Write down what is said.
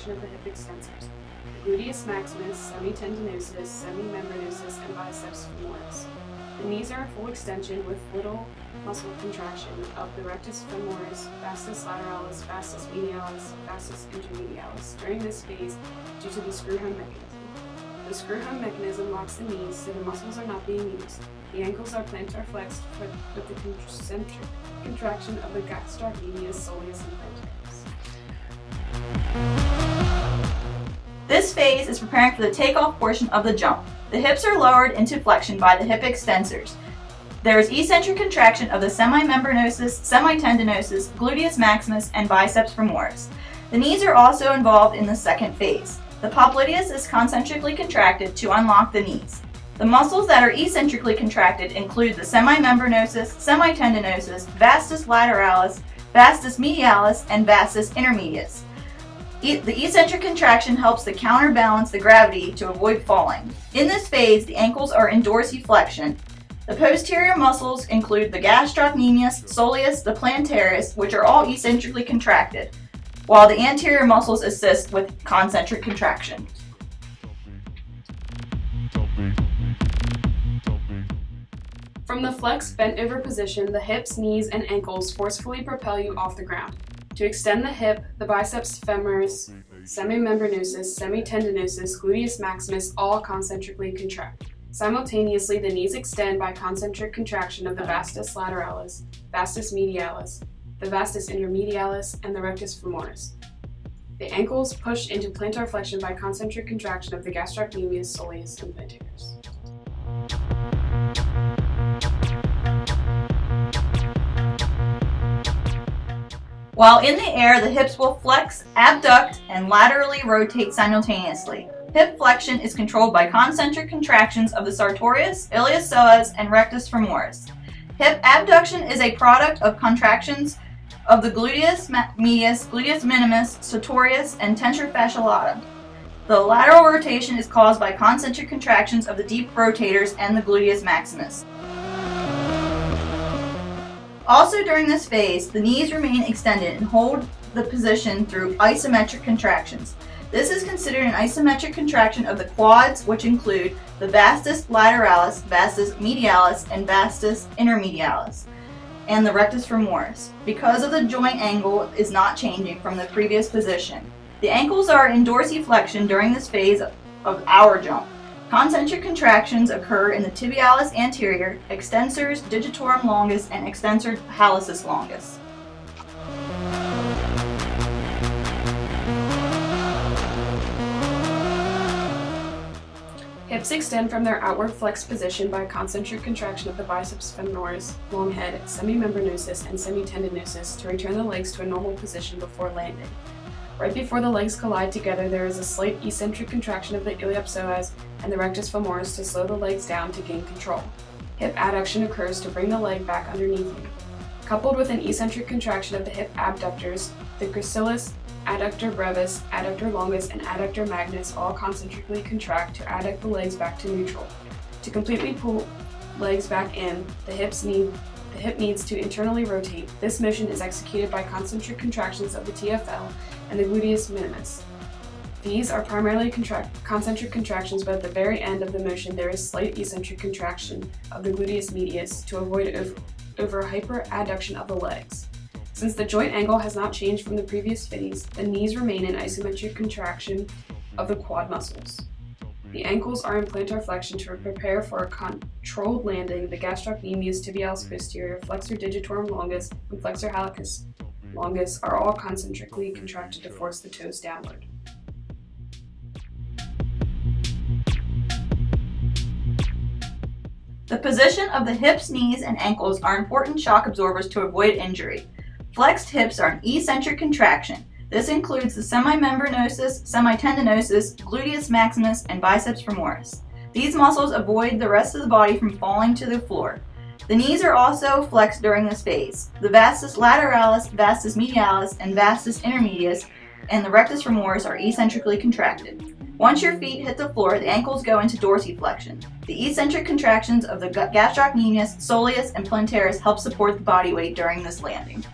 contraction of the hip extensors, the gluteus maximus, semitendinosus, semimembranosus, and biceps femoris. The knees are in full extension with little muscle contraction of the rectus femoris, vastus lateralis, vastus medialis, vastus intermedialis during this phase due to the screw-home mechanism. The screw-home mechanism locks the knees so the muscles are not being used. The ankles are plantar flexed with the concentric contraction of the gastrocnemius, soleus, and plantaris. This phase is preparing for the takeoff portion of the jump. The hips are lowered into flexion by the hip extensors. There is eccentric contraction of the semimembranosus, semitendinosus, gluteus maximus, and biceps femoris. The knees are also involved in the second phase. The popliteus is concentrically contracted to unlock the knees. The muscles that are eccentrically contracted include the semimembranosus, semitendinosus, vastus lateralis, vastus medialis, and vastus intermedius. The eccentric contraction helps to counterbalance the gravity to avoid falling. In this phase, the ankles are in dorsiflexion. The posterior muscles include the gastrocnemius, soleus, the plantaris, which are all eccentrically contracted, while the anterior muscles assist with concentric contraction. From the flexed bent over position, the hips, knees, and ankles forcefully propel you off the ground. To extend the hip, the biceps femoris, semimembranosus, semitendinosus, gluteus maximus all concentrically contract. Simultaneously, the knees extend by concentric contraction of the vastus lateralis, vastus medialis, the vastus intermedialis, and the rectus femoris. The ankles push into plantar flexion by concentric contraction of the gastrocnemius, soleus, and plantaris. While in the air, the hips will flex, abduct, and laterally rotate simultaneously. Hip flexion is controlled by concentric contractions of the sartorius, iliopsoas, and rectus femoris. Hip abduction is a product of contractions of the gluteus medius, gluteus minimus, sartorius, and tensor fasciae lata. The lateral rotation is caused by concentric contractions of the deep rotators and the gluteus maximus. Also during this phase, the knees remain extended and hold the position through isometric contractions. This is considered an isometric contraction of the quads, which include the vastus lateralis, vastus medialis, and vastus intermedialis, and the rectus femoris, because of the joint angle is not changing from the previous position. The ankles are in dorsiflexion during this phase of our jump. Concentric contractions occur in the tibialis anterior, extensors digitorum longus, and extensor hallucis longus. Hips extend from their outward flexed position by concentric contraction of the biceps femoris, long head, semimembranosus, and semitendinosus to return the legs to a normal position before landing. Right before the legs collide together, there is a slight eccentric contraction of the iliopsoas and the rectus femoris to slow the legs down to gain control. Hip adduction occurs to bring the leg back underneath you. Coupled with an eccentric contraction of the hip abductors, the gracilis, adductor brevis, adductor longus, and adductor magnus all concentrically contract to adduct the legs back to neutral. To completely pull legs back in, the hip needs to internally rotate. This motion is executed by concentric contractions of the TFL and the gluteus minimus. These are primarily concentric contractions, but at the very end of the motion there is slight eccentric contraction of the gluteus medius to avoid over hyperadduction of the legs. Since the joint angle has not changed from the previous phase, the knees remain in isometric contraction of the quad muscles. The ankles are in plantar flexion to prepare for a controlled landing. The gastrocnemius, tibialis posterior, flexor digitorum longus, and flexor hallucis longus are all concentrically contracted to force the toes downward. The position of the hips, knees, and ankles are important shock absorbers to avoid injury. Flexed hips are an eccentric contraction. This includes the semimembranosus, semitendinosus, gluteus maximus, and biceps femoris. These muscles avoid the rest of the body from falling to the floor. The knees are also flexed during this phase. The vastus lateralis, vastus medialis, and vastus intermedius, and the rectus femoris are eccentrically contracted. Once your feet hit the floor, the ankles go into dorsiflexion. The eccentric contractions of the gastrocnemius, soleus, and plantaris help support the body weight during this landing.